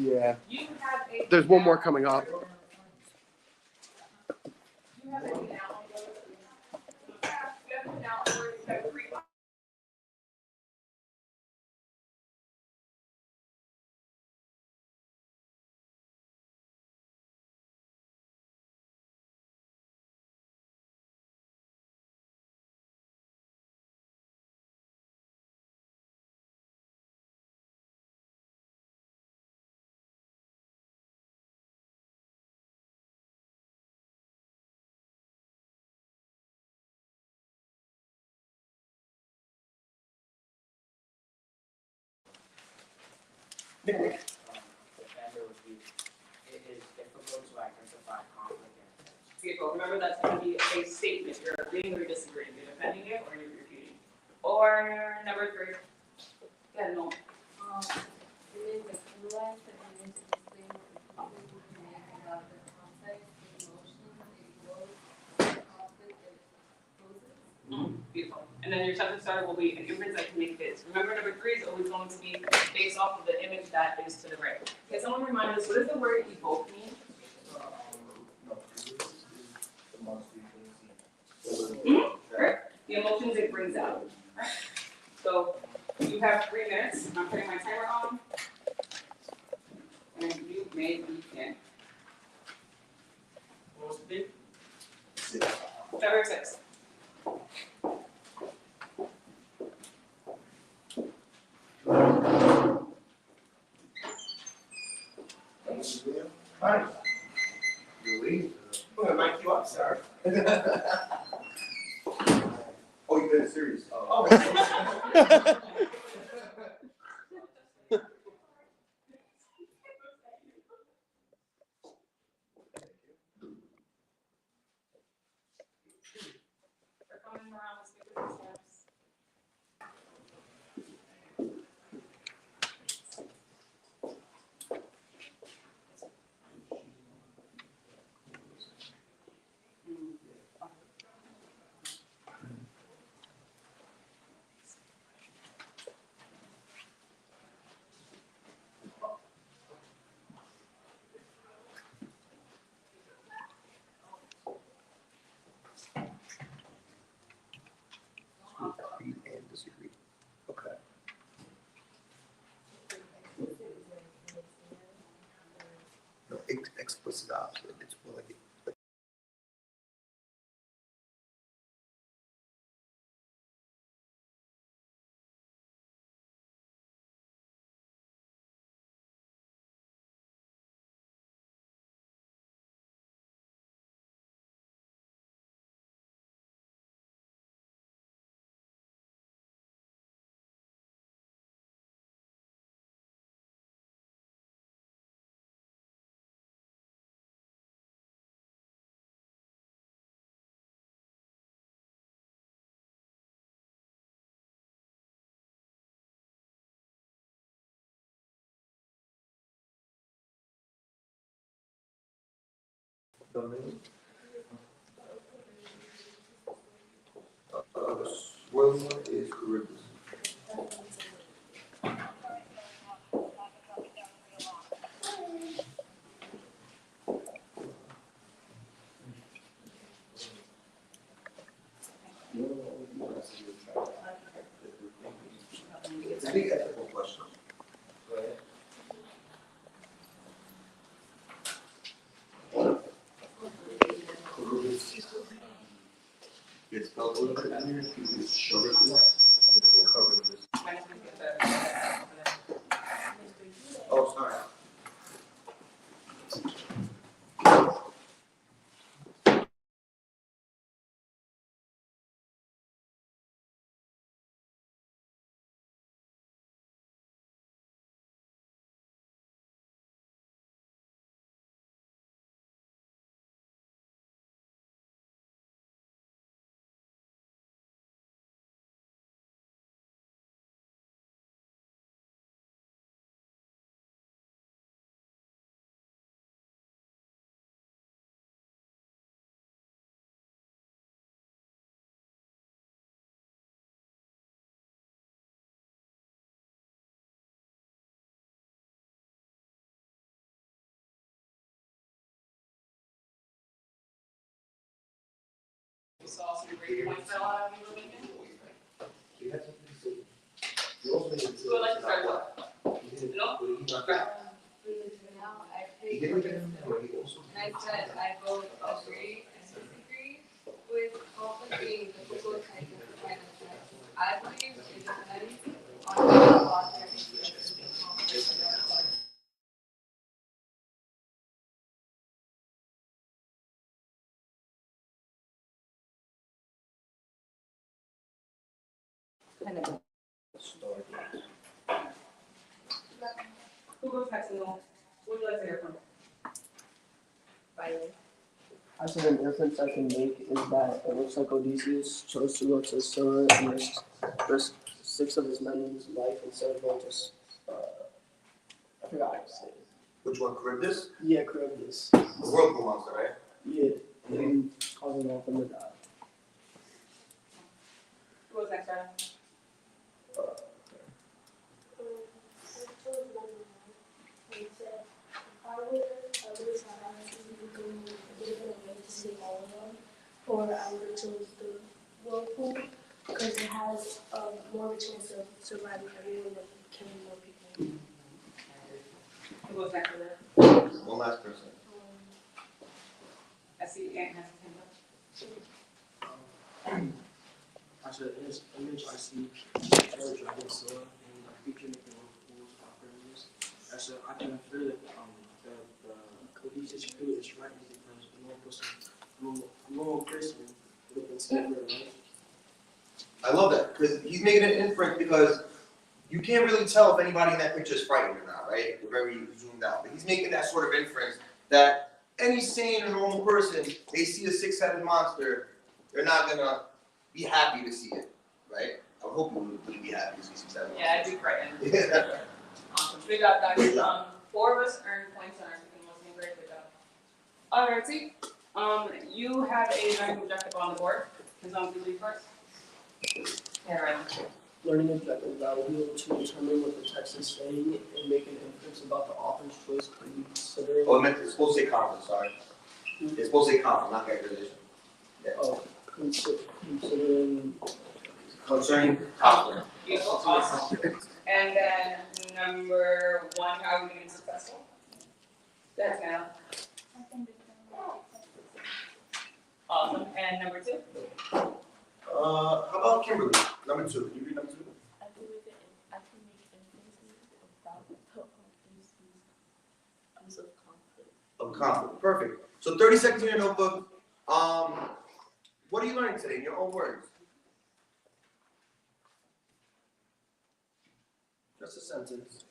Yeah. There's one more coming up. Defender would be, it is difficult to identify conflict and intention. Beautiful. Remember, that's going to be a statement. You're agreeing or disagreeing. You're defending it or you're refuting. Or number 3. Yeah, no. It is a influence that we need to explain what the people would make about the context, the emotions, the growth, the conflict that it poses. Beautiful. And then your sentence starter will be an inference that can make this. Remember, number 3 is always going to be based off of the image that is to the right. Can someone remind us, what does the word evoke mean? Correct. The emotions it brings out. Right? So you have 3 minutes. I'm putting my timer on. And you may begin. What was the date? February 6th. Hi. Really? I'm gonna mic you up, sir. Oh, you did a series. Oh. They're coming around with speakers and steps. Agree and disagree. Okay. No, explicit opposite. It's more like swirling one is Charybdis. I think ethical question. It's spelled a little bit down here. It's Charybdis. Charybdis. Oh, sorry. saw some great points that a lot of you were making. We had something to say. We also need to. Who would like to start what? No? Right. Now, I He pick, didn't get him, but he also. and I said I both agree and disagree with conflict being difficult type of kind of sex. I believe it depends on the logic and conflict. Who goes next in the, who would you like to hear from? I said an inference I can make is that it looks like Odysseus chose to go to Scylla and risk 6 of his men's life instead of going to, I forgot how to say it. Which one, Charybdis? Yeah, Charybdis. The whirlpool monster, right? Yeah, and causing all of them to die. Who goes next, Ryan? Or I would have chose the whirlpool because it has more of a chance of surviving everyone than killing more people. Who goes next for that? One last person. I see Ant has his hand up. I said in this image I see George driving Scylla and the creature making whirlpools off Charybdis. I said I can infer that the Odysseus crew is right because a normal person would have been scared for their life. I love that, because he's making an inference because you can't really tell if anybody in that picture is frightened or not, right? We're very zoomed out. But he's making that sort of inference that any sane or normal person, they see a 6-headed monster, they're not gonna be happy to see it, right? I hope you would be happy to see 6-headed monster. Yeah, I'd be frightened. Yeah. Awesome. Good job, guys. 4 of us earned points on our second most name. Great, good job. Alrighty. You have a learning objective on the board. Who's on the lead first? Yeah, right. Learning objectives, I will be able to determine what the text is saying and make an inference about the author's choice considering. Oh, it's supposed to say conflict, sorry. It's supposed to say conflict, not characterization. Considering. Concerning conflict. Beautiful, awesome. And then number 1, how are we being successful? That's now. Awesome. And number 2? How about Kimberly? Number 2, can you read number 2? I can make inferences about the use of conflict. Of conflict, perfect. So 30 seconds in your notebook. What are you learning today in your own words? Just a sentence.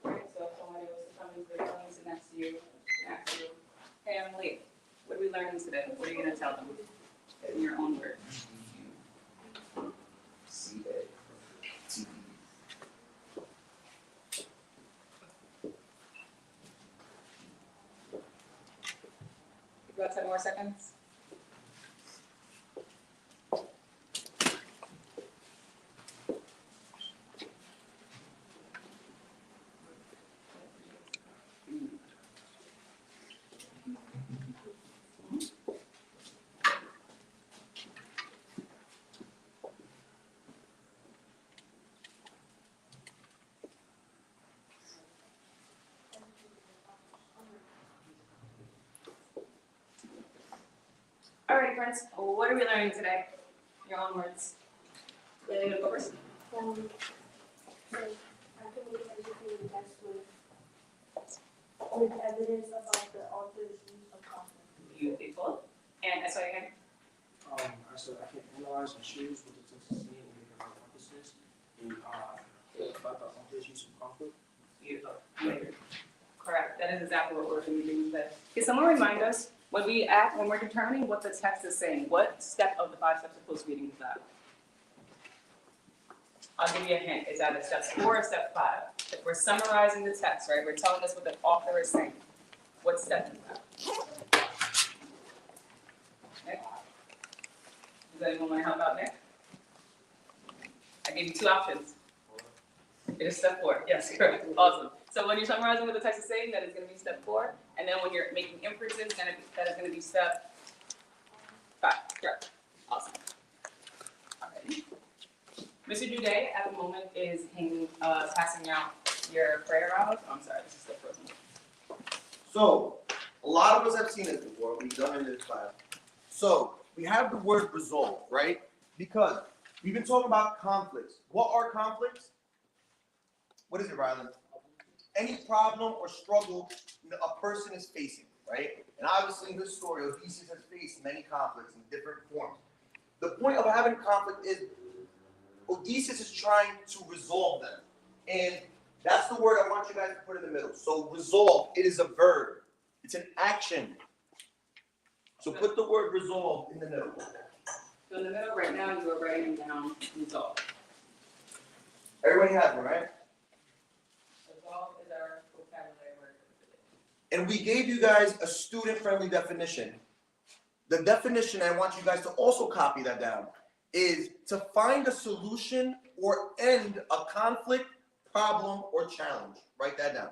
Alright, so if somebody was to come into the room, sit next to you, ask you, hey Emily, what are we learning today? What are you gonna tell them in your own words? C-A-T-E. About 10 more seconds. Alright, friends, what are we learning today? Your own words. Ready to go first? So I can make educated guess with evidence about the author's use of conflict. Beautiful. And I saw your hand. I said I can analyze and choose what the text is saying and make a hypothesis and about the author's use of conflict. Beautiful. Correct. That is exactly what we're going to be doing today. Can someone remind us when we're determining what the text is saying, what step of the 5 steps of close reading is that? I'll give you a hint. It's either step 4 or step 5. If we're summarizing the text, right? We're telling us what the author is saying. What step is that? Nick? Does anyone want to help out, Nick? I gave you 2 options. It is step 4. Yes, correct. Awesome. So when you're summarizing what the text is saying, that is gonna be step 4, and then when you're making inferences, that is gonna be step 5. Correct. Awesome. Alrighty. Mr. Duday at the moment is passing out your prayer out. Oh, I'm sorry, this is still frozen. So, a lot of us have seen this before, we've done it in this class. So, we have the word resolve, right? Because we've been talking about conflicts. What are conflicts? What is it, Rylan? Any problem or struggle a person is facing, right? And obviously in this story, Odysseus has faced many conflicts in different forms. The point of having conflict is Odysseus is trying to resolve them. And that's the word I want you guys to put in the middle. So resolve, it is a verb. It's an action. So put the word resolve in the middle. So in the middle right now, you are writing down resolve. Everybody has one, right? Resolve is our vocabulary word for today. And we gave you guys a student-friendly definition. The definition, I want you guys to also copy that down, is to find a solution or end a conflict, problem, or challenge. Write that down.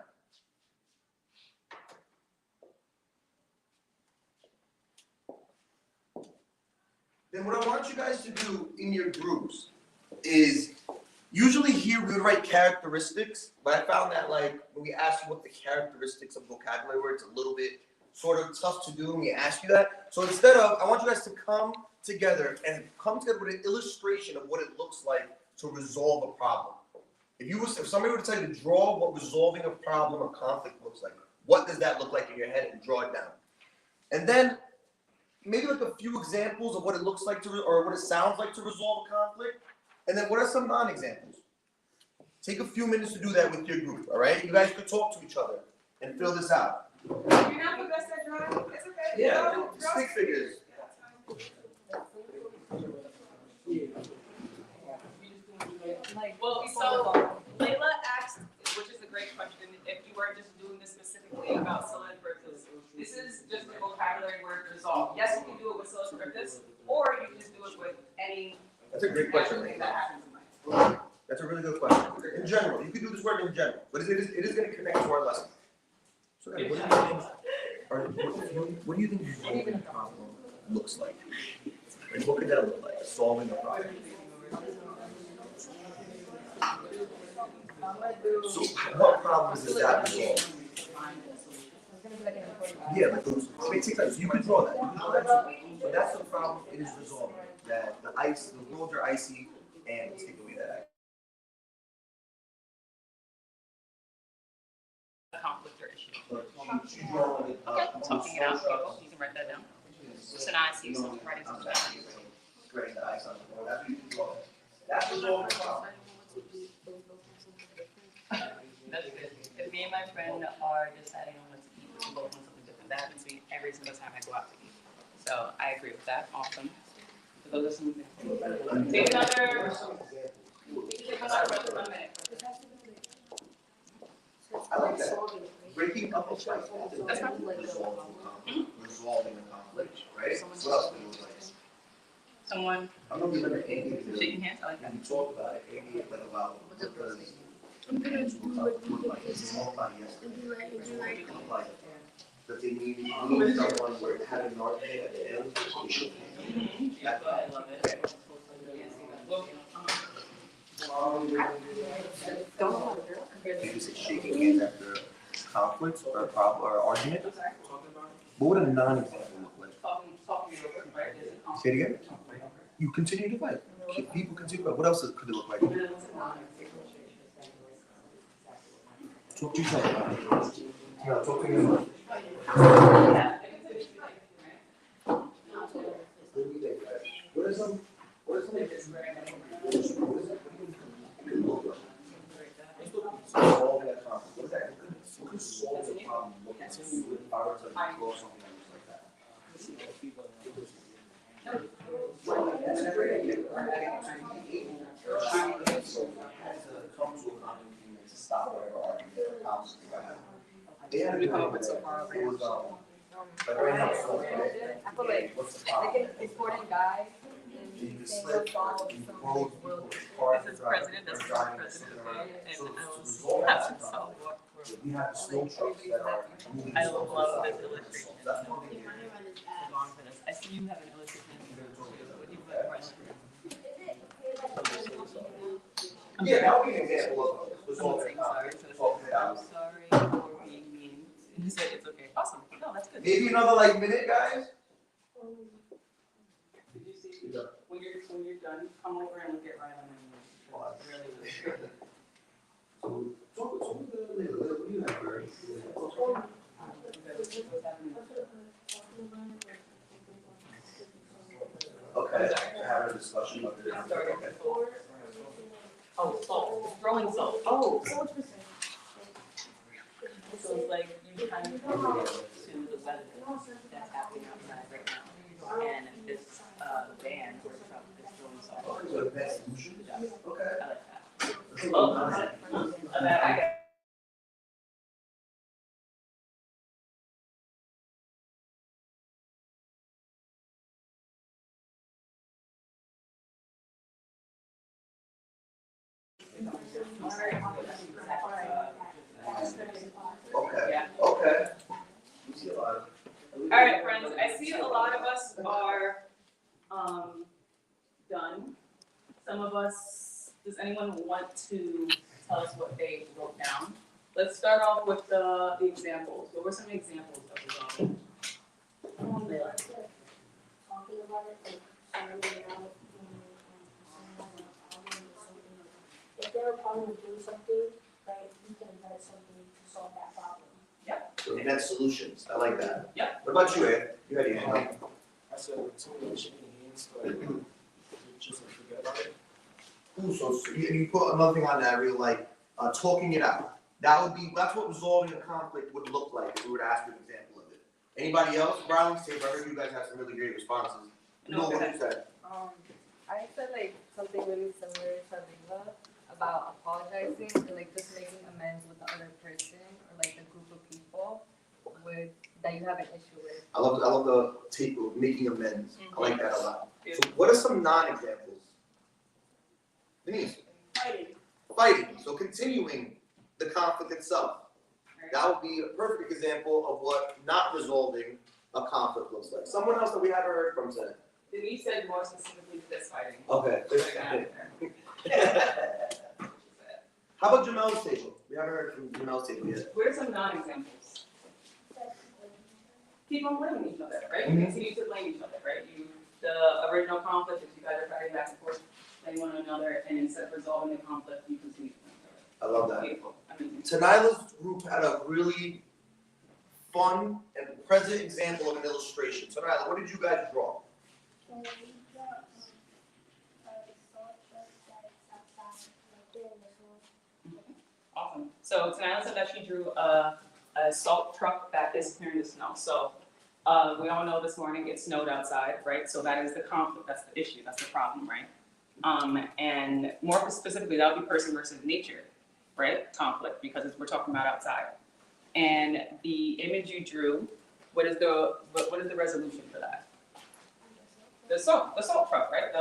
Then what I want you guys to do in your groups is, usually here we would write characteristics, but I found that like when we ask you what the characteristics of vocabulary were, it's a little bit sort of tough to do when we ask you that. So instead of, I want you guys to come together with an illustration of what it looks like to resolve a problem. If somebody were to tell you to draw what resolving a problem or conflict looks like, what does that look like in your head, and draw it down. And then maybe like a few examples of what it looks like or what it sounds like to resolve a conflict. And then what are some non-examples? Take a few minutes to do that with your group, all right? You guys could talk to each other and fill this out. You're not the best at drawing, it's okay. Yeah, Draw stick figures. Well, so Layla asked, which is a great question, if you were just doing this specifically about Pseudo-Encryptus. This is just the vocabulary word resolve. Yes, you can do it with Pseudo-Encryptus, or you can just do it with any That's a great question. thing that happens in life. That's a really good question. In general, you could do this word in general, but it is going to connect to our lesson. So, what do you think? What do you think resolving a problem looks like? Like, what could that look like? Solving a problem. So, what problems does that resolve? Yeah, like those. Wait, take time. So you can draw that. You can draw that too. But that's the problem. It is resolved. That the roads are icy, and let's take away that. Conflict or issue. You draw it, Talking it out, people, you can write that down. So now I see you writing something down. Spreading the ice on the floor. That's what you can draw. That's resolving the problem. That's good. If me and my friend are deciding on what to eat, we both want something different. That happens to me every single time I go out to eat. So I agree with that. Awesome. So those are some things. Take another 1 minute. I like that. Breaking up a fight. That's not Resolving a conflict, right? What else do you like? someone I'm gonna remember Amy. shaking hands. I like that. And we talked about it, Amy, like about because I'm gonna do like it's all about yesterday. like That they need someone where it had an argument at the end. I love it. Well, Maybe say shaking hands after conflict or a problem or argument. What would a non-example look like? talking real quick, right? Is it Say it again. You continue to fight. People continue to fight. What else could it look like? Talk to each other. Yeah, talk to each other. What are some? Solve that problem. What is that? You could solve the problem. We'll continue with power to control something that looks like that. That's a great idea. Come to a common agreement to stop whatever argument or problems you have. They had a good idea. It was, but right now, so, I feel like what's the problem? an important guy You and can saying split, resolve you can something close will. people's cars, This is drive- president, this is driving president, around. and So I to was resolve that having problem, so We have snow trucks that are moving. I love this illustration. That's one thing. Long for this. I see you have an illustration. What do you put for us? Yeah, that would be an example of what's all Saying sorry. So talking it I'm out. sorry for being mean. You said it's okay. Awesome. No, that's good. Maybe another like minute, guys? Did you see, when you're done, come over and look at Ryan and really, really good. So, talk what do you have, Barry? Okay, having a discussion about this. Okay. Oh, salt. Throwing salt. Oh. So it's like you kind of relate to the weather that's happening outside right now. And this band or truck is throwing salt. So the best solution? Okay. I like that. I get Okay, okay. We see a lot of. All right, friends, I see a lot of us are, done. Some of us, does anyone want to tell us what they wrote down? Let's start off with the examples. What were some examples of resolving? Talking about it, like, sorting it out, if they're a problem with doing something, right, we can invent something to solve that problem. So invent solutions, I like that. Yeah. What about you, Ed? You had your hand up. I said, something shaking hands, like, just like forget about it. Ooh, so you put another thing on that, really like, talking it out. That's what resolving a conflict would look like if we were to ask you an example of it. Anybody else? Brown, Save, I heard you guys have some really great responses. No, What did you say? I said like something really similar to Viva about apologizing and like just making amends with the other person or like the group of people with that you have an issue with. I love the take of making amends. I like that a lot. So what are some non-examples? Denise? Fighting. So continuing the conflict itself. That would be a perfect example of what not resolving a conflict looks like. Someone else that we haven't heard from today. Denise said more specifically fist fighting. Okay. How about Jamel's table? We haven't heard from Jamel's table yet. What are some non-examples? Keep on blaming each other, right? You continue to blame each other, right? The original conflict is you guys are fighting back and forth, blaming one another, and instead of resolving the conflict, you continue to blame each other. I love that. Beautiful. Amazing. Tanila's group had a really fun and present example of an illustration. Tanila, what did you guys draw? Awesome. So Tanila said that she drew a salt truck that is clearing the snow. So we all know this morning it snowed outside, right? So that is the conflict, that's the issue, that's the problem, right? And more specifically, that would be person versus nature, right? Conflict, because we're talking about outside. And the image you drew, what is the resolution for that? The salt truck, right?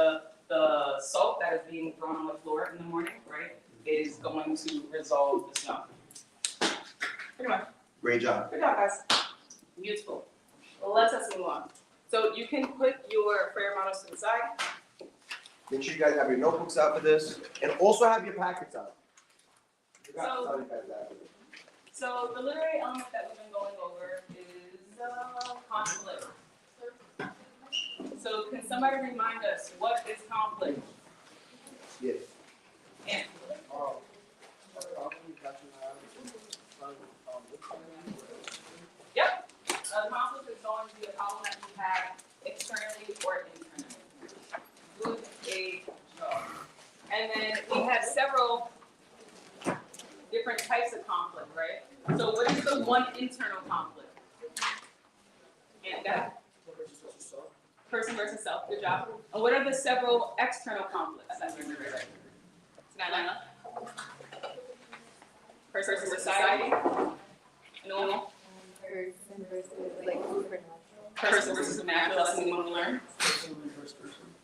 The salt that is being thrown on the floor in the morning, right, is going to resolve the snow. Pretty much. Great job. Good job, guys. Beautiful. Well, let's move on. So you can put your prayer models to the side. Make sure you guys have your notebooks out for this, and also have your packets out. So the literary element that we've been going over is conflict. So can somebody remind us, what is conflict? Yes. And the conflict is going to be a problem that we have externally or internally. Good job. And then we have several different types of conflict, right? So what is the one internal conflict? And that person versus self, good job. And what are the several external conflicts that we're going to write? Person versus society. Normal. Person versus like supernatural. Person versus supernatural, lesson we want to learn.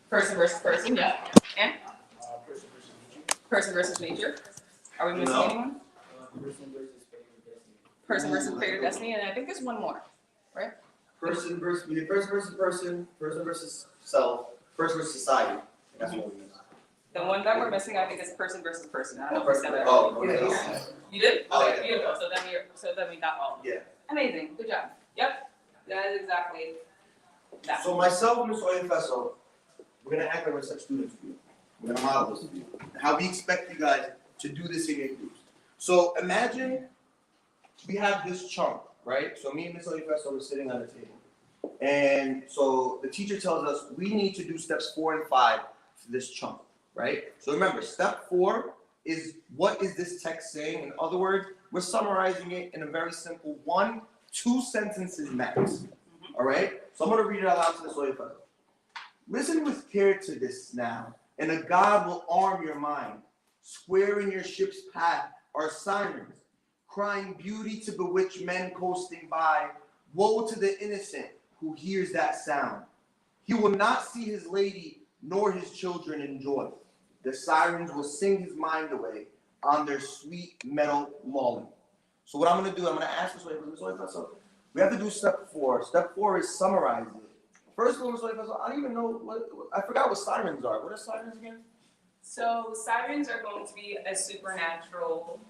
Person versus person, yeah. And? Person versus nature. Are we missing anyone? Person versus favorite day. person versus Ooh, fate or that's a good destiny, and I think there's one more. Person versus, we did person versus person, person versus self, person versus society. That's what we use. The one that we're missing, I think, is person versus person. I don't know if we said that. Oh, already. okay. You did? Oh, Okay, yeah. beautiful. So then we got all of them. Yeah. Amazing. Good job. Yep. That is exactly that. So myself and Ms. Oyefeso, we're gonna act like we're such students for you. We're gonna model this for you. How we expect you guys to do this in your groups. So imagine we have this chunk, right? So me and Ms. Oyefeso are sitting on the table. And so the teacher tells us we need to do steps 4 and 5 for this chunk, right? So remember, step 4 is what is this text saying? In other words, we're summarizing it in a very simple 1-2 sentences max. All right? So I'm going to read it out loud to Ms. Oyefeso. Listen with care to this now, and a God will arm your mind. Square in your ship's path are sirens, crying beauty to bewitch men coasting by. Woe to the innocent who hears that sound. He will not see his lady nor his children enjoy. The sirens will sing his mind away on their sweet metal lulling. So what I'm going to do, I'm going to ask Ms. Oyefeso, we have to do step 4. Step 4 is summarize it. First of all, Ms. Oyefeso, I don't even know I forgot what sirens are. What are sirens again? So sirens are going to be a supernatural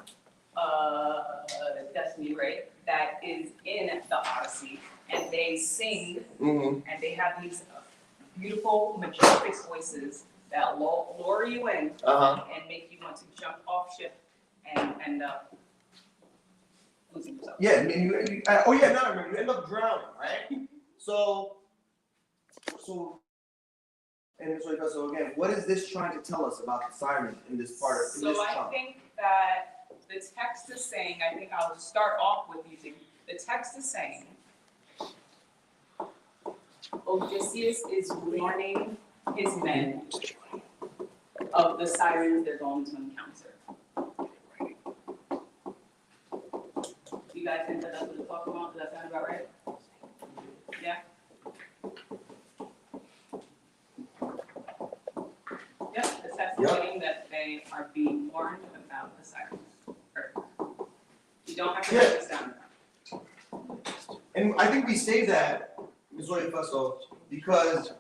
destiny, right? That is in the Odyssey, and they sing, Mm-hmm. and they have these beautiful, majestic voices that lure you in Uh-huh. and make you want to jump off ship and end up losing yourself. Yeah, I mean, oh yeah, now I remember. You end up drowning, right? So, and so again, what is this trying to tell us about the sirens in this part of So this I chunk? think that the text is saying, I think I'll start off with using, the text is saying, Odysseus is warning his men of the sirens they're going to encounter. You guys think that that's what it's talking about? Does that sound about right? Yeah? Yep, the text is saying that they are being warned about the sirens. Perfect. You don't have to write this down. And I think we say that, Ms. Oyefeso, because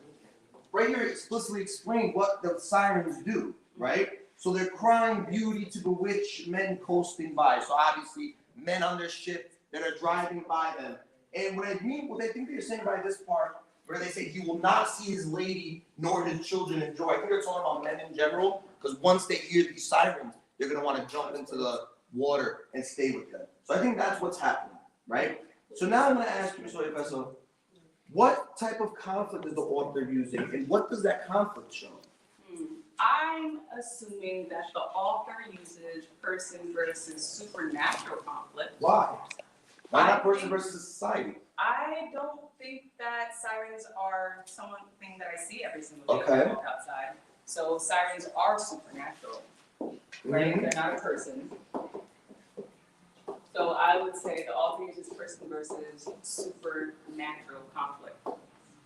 right here it explicitly explained what the sirens do, right? So they're crying beauty to bewitch men coasting by. So obviously, men on their ship that are driving by them. And what I think they're saying by this part, where they say he will not see his lady nor his children enjoy. I think they're talking about men in general, because once they hear these sirens, they're going to want to jump into the water and stay with them. So I think that's what's happening, right? So now I'm going to ask you, Ms. Oyefeso, what type of conflict is the author using, and what does that conflict show? I'm assuming that the author uses person versus supernatural conflict. Why? Why not person versus society? I don't think that sirens are something that I see every single day Okay. when I walk outside. So sirens are supernatural, right? Mhm. They're not a person. So I would say the author uses person versus supernatural conflict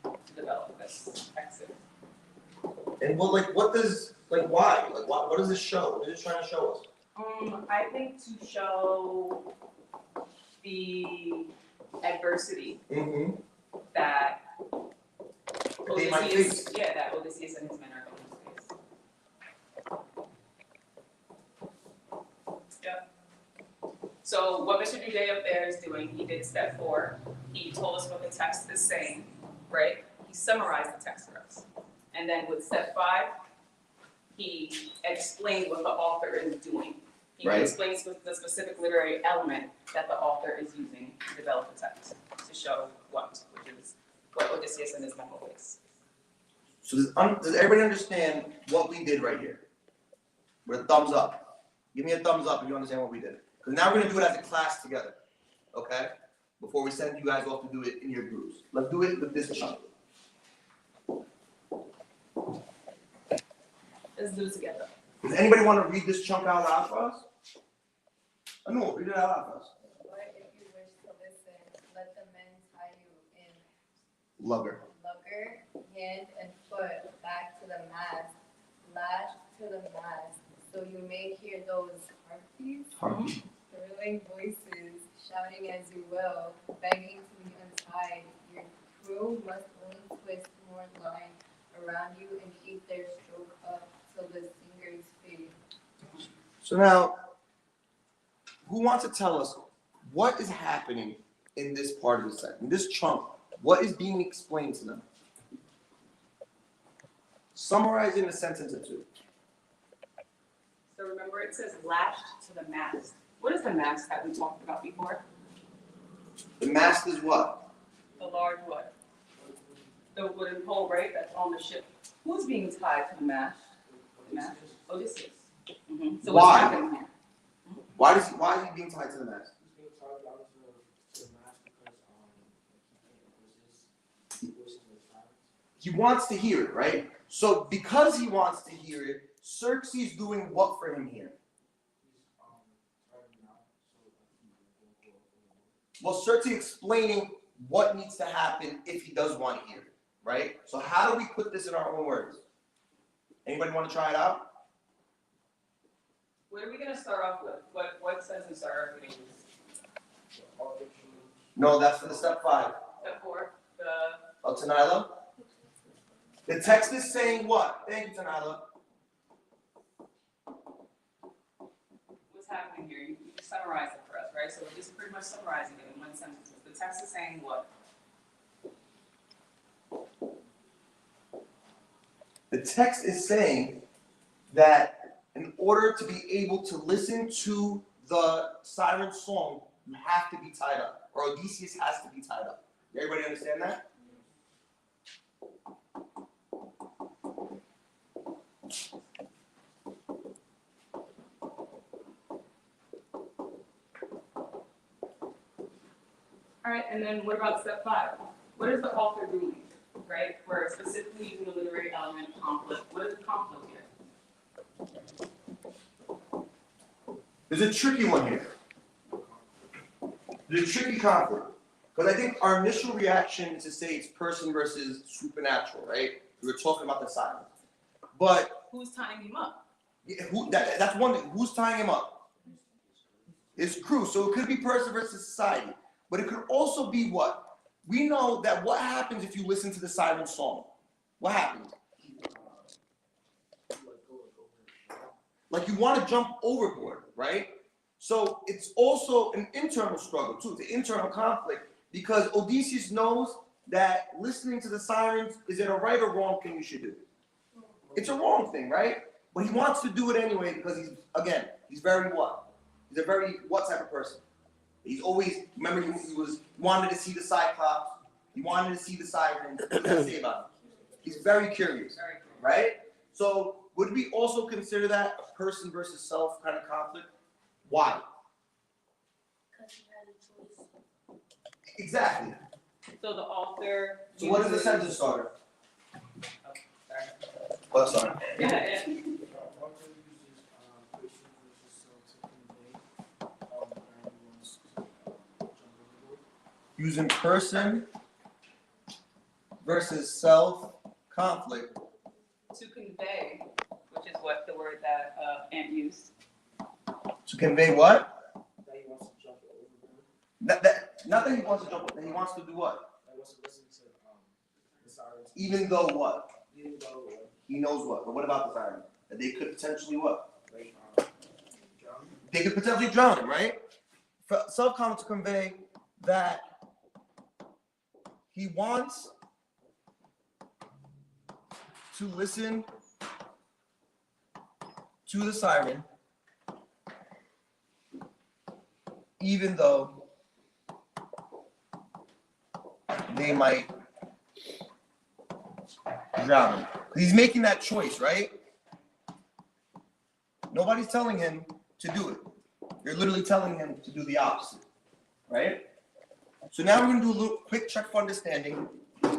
to develop this exit. And what does, why? What does this show? What is it trying to show us? I think to show the adversity Mm-hmm. that They might Odysseus, face. yeah, that Odysseus and his men are going to face. Yep. So what Mr. Duday up there is doing, he did step 4. He told us what the text is saying, right? He summarized the text for us. And then with step 5, he explained what the author is doing. He Right. explains the specific literary element that the author is using to develop the text, to show which is what Odysseus and his men will face. So does everybody understand what we did right here? With a thumbs up. Give me a thumbs up if you understand what we did. Because now we're going to do it as a class together. Okay? Before we send you guys off to do it in your groups. Let's do it with this chunk. Let's do it together. Does anybody want to read this chunk out loud for us? No, read it out loud for us. Or if you wish to listen, let the men tie you in Lugger. lugger, hand and foot back to the mast, lashed to the mast, so you may hear those harpies, Harpy. thrilling voices, shouting me as you will, begging to be untied. Your crew must only twist more line around you and keep their stroke up till the singers fade. So now, who wants to tell us what is happening in this part of the set, in this chunk? What is being explained to them? Summarize in a sentence or two. So remember it says lashed to the mast. What is the mast that we talked about before? The mast is what? The large what? The wooden pole, right, that's on the ship. Who's being tied to the mast? The mast? Odysseus. So what's Why? happening here? Why is he being tied to the mast? He's being tied down to the mast because he can't resist voices in silence. He wants to hear it, right? So because he wants to hear it, Xerxes is doing what for him here? He's starting out so he can go. Well, Xerxes explaining what needs to happen if he does want to hear it, right? So how do we put this in our own words? Anybody want to try it out? What are we gonna start off with? What sentence start off with? No, that's for the step 5. Step 4, Oh, Tanila? The text is saying what? Thank you, Tanila. what's happening here? You summarize it for us, right? So we're just pretty much summarizing it in one sentence. The text is saying what? The text is saying that in order to be able to listen to the siren song, you have to be tied up, or Odysseus has to be tied up. Everybody understand that? All right, and then what about step 5? What is the author doing, right? We're specifically using the literary element conflict. What is the conflict here? There's a tricky one here. There's a tricky conflict. Because I think our initial reaction is to say it's person versus supernatural, right? We were talking about the silence. But Who's tying him up? that's one thing. Who's tying him up? It's crew. So it could be person versus society. But it could also be what? We know that what happens if you listen to the siren song? What happens? Like you want to jump overboard, right? So it's also an internal struggle too. It's an internal conflict because Odysseus knows that listening to the sirens, is it a right or wrong thing you should do? It's a wrong thing, right? But he wants to do it anyway because he's very what? He's a very what type of person? He's always, remember he wanted to see the Cyclops, he wanted to see the sirens. What does that say about him? He's very curious, right? So would we also consider that a person versus self kind of conflict? Why? Because he had a choice. Exactly. So the author. So what is the sentence starter? Oh, sorry. Yeah. The author uses person versus self to convey anyone's jump. Using person versus self conflict. To convey, which is what the word that Ant used. To convey what? That he wants to jump over. Not that he wants to jump, that he wants to do what? That he wants to listen to the sirens. Even though what? Even though He knows what. But what about the sirens? That they could potentially what? like drown. They could potentially drown him, right? For self-conflict to convey that he wants to listen to the siren, even though they might drown him. He's making that choice, right? Nobody's telling him to do it. You're literally telling him to do the opposite, right? So now we're going to do a little quick check for understanding. I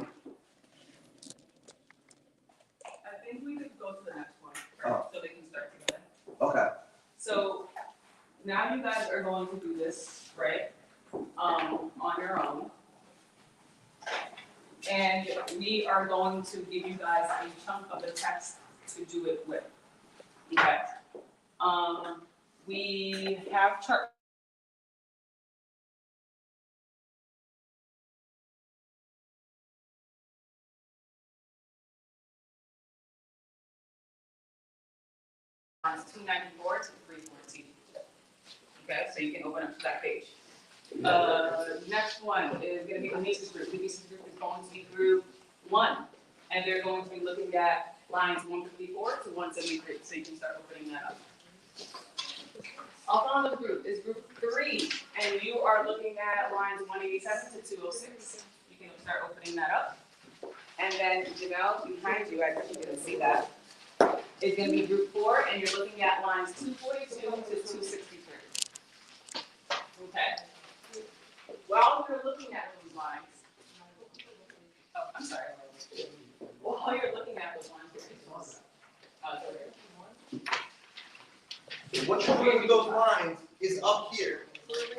think we could go to the next one, right? So they can start together. Okay. So now you guys are going to do this, right? On your own. And we are going to give you guys a chunk of the text to do it with. Okay? We have chart lines 294 to 314. Okay, so you can open up to that page. Next one is gonna be the Mises group. The Mises group is going to be group 1, and they're going to be looking at lines 154 to 173, so you can start opening that up. Alfonso group is group 3, and you are looking at lines 187 to 206. You can start opening that up. And then Janelle, behind you, I think you can see that, is gonna be group 4, and you're looking at lines 242 to 263. Okay. While you're looking at those lines, oh, I'm sorry. While you're looking at those lines, What you're doing with those lines is up here.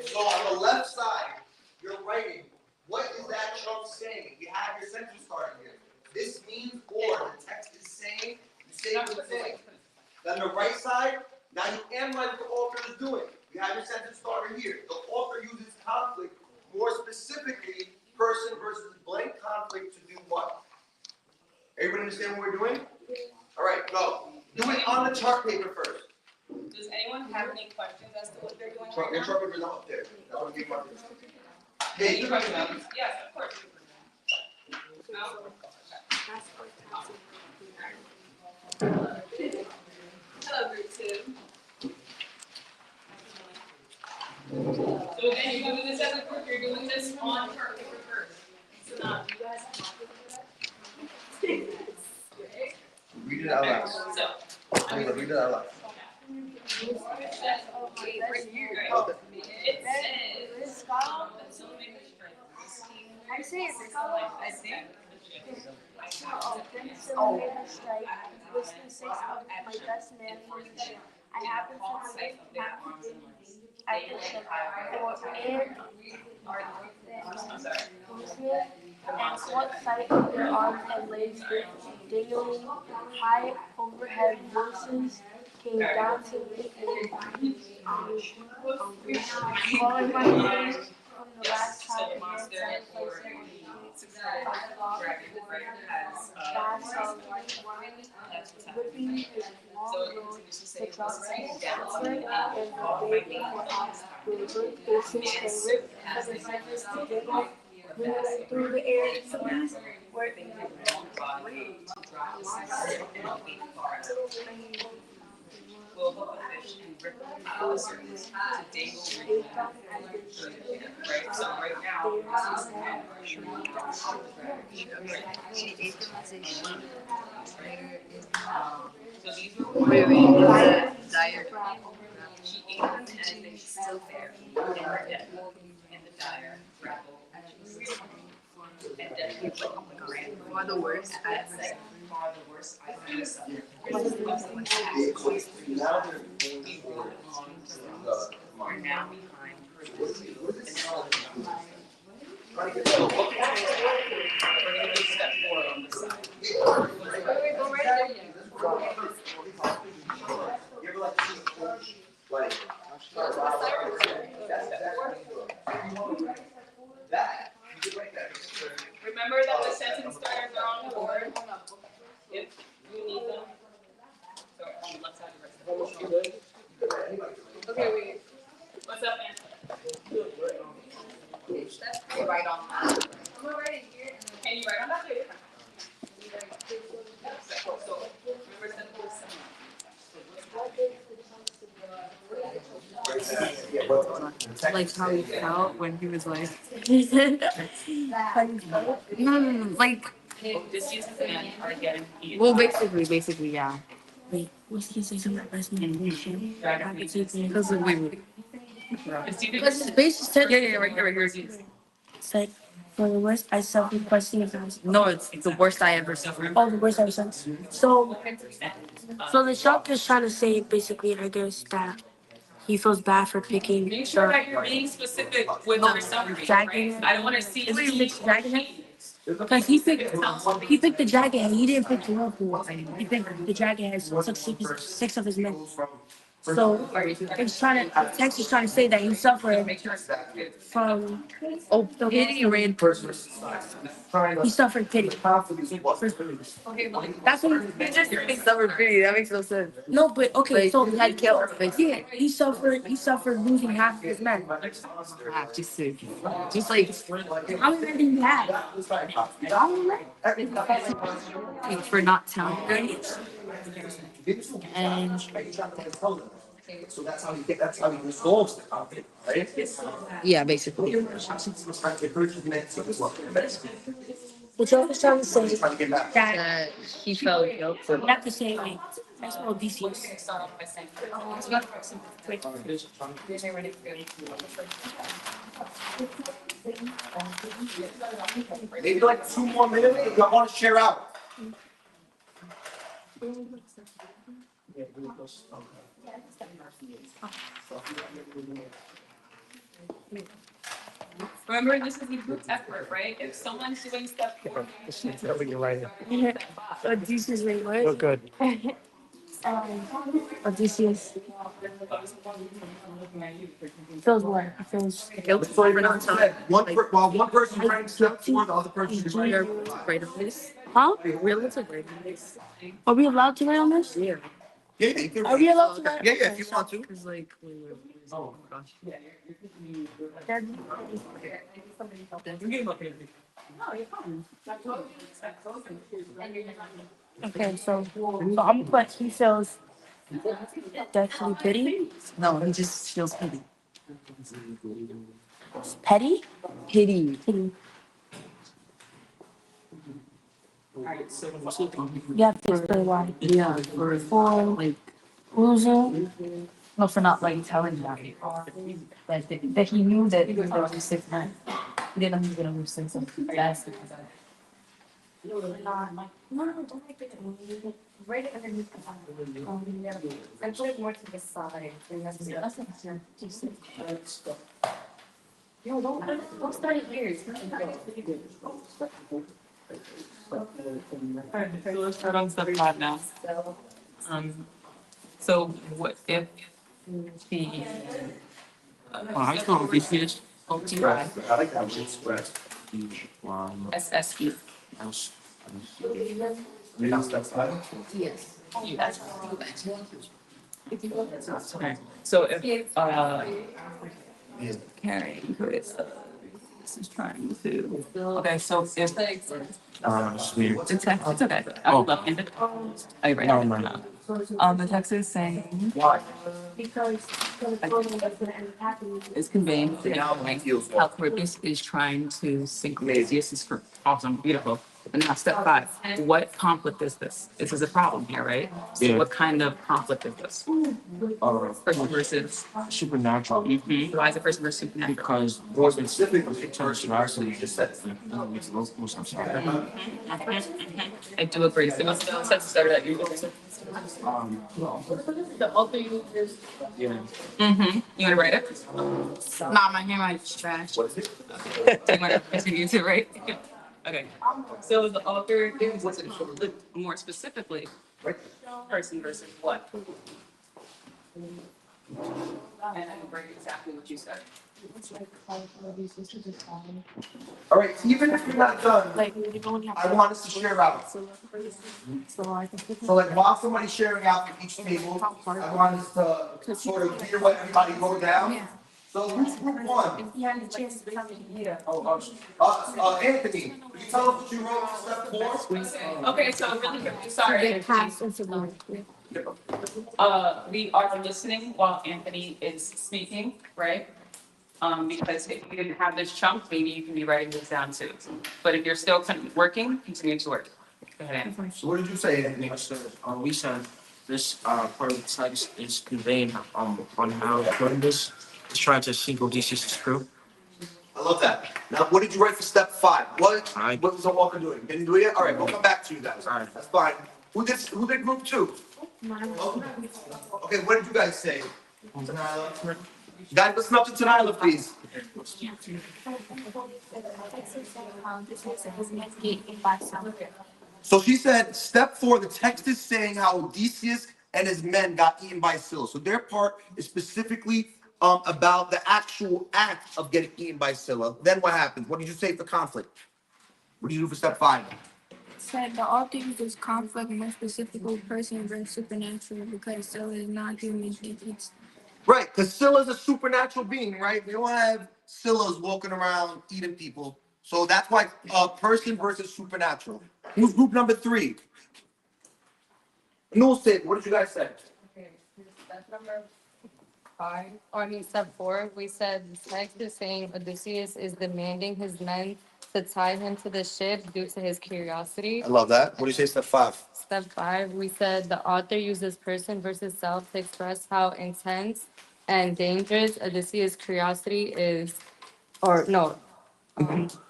So on the left side, you're writing, what is that chunk saying? You have your sentence starting here. This means or, the text is saying the same thing. Then the right side, now you analyze what the author is doing. You have your sentence starter here. The author uses conflict, more specifically, person versus blank conflict to do what? Everybody understand what we're doing? All right, go. Do it on the chart paper first. does anyone have any questions as to what they're doing Your right now? chart paper is up there. That's what we want. Any Hey, questions? Yes, of course. No? Hello, group 2. So again, you're doing this as a group, you're doing this on chart paper first. So now, you guys have copies of that? read it out loud. So, I'm gonna read it out loud. it says, I say it's I think. Centimeter strike, listing 6 of my best man position. I happen to live at the ship for and what sight of their arms and legs with dingling high overhead voices came down to me calling my name from the last So time the and monster said for dragon, right, has, fast of whipping his long so road you should the say, truck saying and down to the baby with good faces and rip for the surface to giggle through the air to me where will hook a fish and rip it out of the surface to dangle they come as they should. right? So right now, this is the hand. So these were one. Dire. She ate them and they still there in her death in the dire grapple. And definitely put on the ground. One of the worst I've ever seen. Far the worst I've ever seen. Now they're going We for rode along to the Ross. We're mind. now behind Group 2 and all of them. Trying to get to the book. We're gonna do step 4 on this side. You ever like see a coach, like, that's that, you could write that. Remember that the sentence starters are on the board. If you need them. So on the left side of the rest. Okay, wait. What's up, man? You write on that. I'm gonna write it here and then. Can you write on that too? So remember step 4 Like how he felt when he was like, no, like, Just use his hand or get him. well, basically, yeah. Wait, what's he say something about best man? Because wait. Because his base said, yeah, right here. Said, for the worst, I suffered questioning about. No, it's the worst I ever suffered. Oh, the worst I ever suffered. So the shop is trying to say basically, I guess, that he feels bad for picking. Make sure that you're being specific with your summary. Dragon. I don't wanna see. Is he picked dragon? Because he picked the dragon and he didn't pick the whirlpool. He picked the dragon has took 6 of his men. So it's trying to, the text is trying to say that he suffered from the Pity ran person. he suffered pity. That's what He just suffered pity. That makes no sense. no, but okay, so He had killed. yeah, he suffered losing half of his men. Just to, just like How many men did he have? for not telling her. And So that's how he resolves the conflict, right? yeah, basically. What you're always trying to say is Trying to get back. that He felt guilt. not the same way. That's what Odysseus. Maybe like 2 more minutes, if y'all wanna share out. Remember, this is a group effort, right? If someone's doing step 4, You're right. Odysseus, wait, what? You're good. Odysseus. Feels what? He feels Guilt for not telling. While one person's writing step 4, the other person's writing. You're right on this. huh? We're allowed to write on this. Are we allowed to write on this? Yeah. Yeah, you can Are we allowed to write? Yeah, if you want to. Cause like, oh my gosh. That- Okay, so I'm put he feels deathly pity. No, he just feels pity. Petty? Pity. Pity. Alright, so I'm You have to explain why. Yeah, For like, losing. no, for not like telling that. That he knew that he was gonna lose 6 men. He didn't know he was gonna lose 6 of them. That's the concern. No, don't make it. Right underneath the I put it more to the side. No, don't start it here. Alright, so let's start on step 5 now. So what if the how you spell Odysseus? I like that word, express. SSE. Now step 5. Yes. Yes. Okay, so if Carrie, who is this is trying to, okay, so if It's weird. it's okay, I would love it. Oh, you're right. No. The text is saying Because is conveying the following, how Charybdis is trying to sink Odysseus is awesome, beautiful. And now step 5, what conflict is this? This is a problem here, right? So Yeah. what kind of conflict is this? Person versus, Supernatural. why is it person versus supernatural? Because more specifically, person actually just said it's locals. I'm sorry. I do agree. So what's the sense started that you? The author uses. Yeah. You wanna write it? Nah, my handwriting's trash. What is it? Do you wanna continue to write? Okay, so the author is more specifically, person versus what? And I will bring exactly what you said. All right, even if you're not done, like we don't have. I want us to share out. So I think So like while somebody's sharing out for each table, I want us to sort of hear what everybody wrote down. So who's group 1? if you had the chance to come in here. Anthony, can you tell us what you wrote for step 4? Okay, so really quick, sorry. Pass into one. We are listening while Anthony is speaking, right? Because if you didn't have this chunk, maybe you can be writing this down too. But if you're still working, continue to work. Go ahead, Anthony. So what did you say, Anthony? We said this part of the text is conveying on how Charybdis is trying to sink Odysseus' crew. I love that. Now, what did you write for step 5? What was the walker doing? Didn't do it yet? All right, we'll come back to you guys. All right. That's fine. Who did group 2? Okay, what did you guys say? Tanila? Guys, listen up to Tanila, please. So she said, step 4, the text is saying how Odysseus and his men got eaten by Scylla. So their part is specifically about the actual act of getting eaten by Scylla. Then what happens? What did you say for conflict? What did you do for step 5? Said the author uses conflict more specifically person versus supernatural because Scylla is not human. It's Right, because Scylla's a supernatural being, right? We don't have Scyllas walking around eating people. So that's why person versus supernatural. Who's group number 3? No, Sid, what did you guys say? Okay, step number 5, or I mean step 4, we said the text is saying Odysseus is demanding his men to tie him to the ship due to his curiosity. I love that. What do you say, step 5? Step 5, we said the author uses person versus self to express how intense and dangerous Odysseus' curiosity is, or no,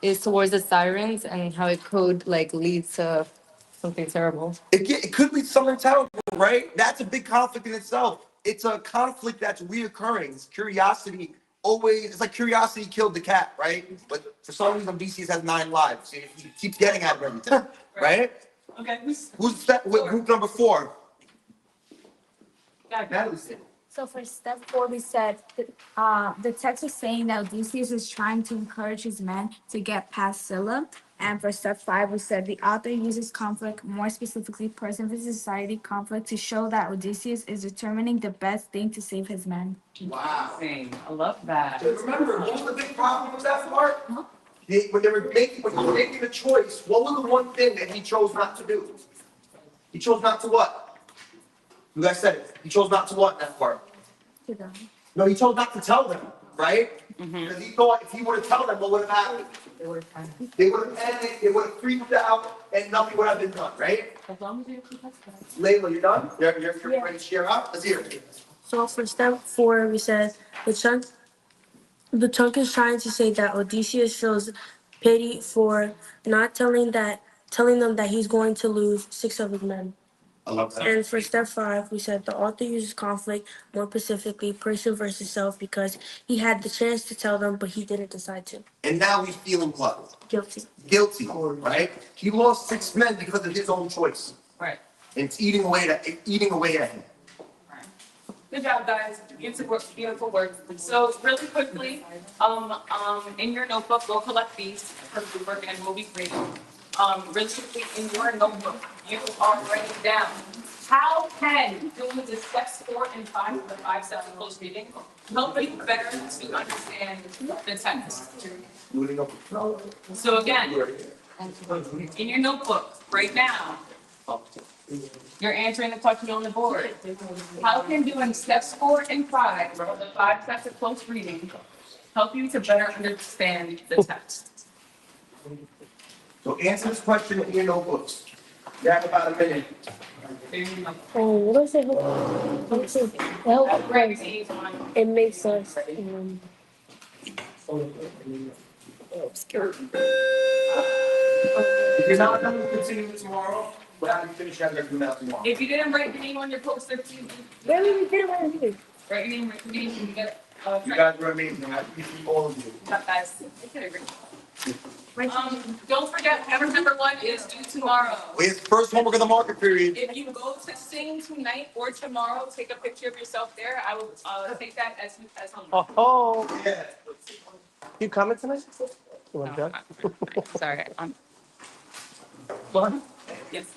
is towards the sirens and how it could like lead to something terrible. It could be something terrible, right? That's a big conflict in itself. It's a conflict that's reoccurring. It's curiosity always, it's like curiosity killed the cat, right? But for some reason, Odysseus has 9 lives. So he keeps getting at everything, right? Okay, Group number 4? Natalie said. So for step 4, we said the text is saying that Odysseus is trying to encourage his men to get past Scylla. And for step 5, we said the author uses conflict, more specifically person versus society conflict, to show that Odysseus is determining the best thing to save his men. Wow. I love that. Remember, what was the big problem with that part? When you were making the choice, what was the one thing that he chose not to do? He chose not to what? You guys said it. He chose not to what in that part? No, he chose not to tell them, right? Because he thought if he would have told them, what would have happened? They would have freaked out and nothing would have been done, right? As long as you Layla, you done? You're ready to share out? Let's hear it. So for step 4, we said the chunk is trying to say that Odysseus shows pity for not telling them that he's going to lose 6 of his men. I love that. And for step 5, we said the author uses conflict, more specifically person versus self, because he had the chance to tell them, but he didn't decide to. And now he's feeling what? Guilty. Guilty, right? He lost 6 men because of his own choice. Right. And it's eating away at him. good job, guys. Beautiful work. So really quickly, in your notebook, go collect these from the work and we'll be grading. Really quickly, in your notebook, you are writing down, how can doing the steps 4 and 5 of the 5 steps of close reading help you better to understand the text? So again, in your notebook, right now, you're answering the question on the board. How can doing steps 4 and 5 of the 5 steps of close reading help you to better understand the text? So answer this question in your notebooks. You have about a minute. What does it help? It makes sense. If you're not done, we'll continue tomorrow. But how do you finish that tomorrow? If you didn't write your name on your poster, please Where we did it right here. write your name, write your name, and you get, You guys were amazing. I appreciate all of you. guys. Don't forget, Hammer number 1 is due tomorrow. It's the first homework of the market period. If you go to sing tonight or tomorrow, take a picture of yourself there. I will take that as homework. Oh, Yeah. you coming tonight? You want to go? Sorry. What? Yes.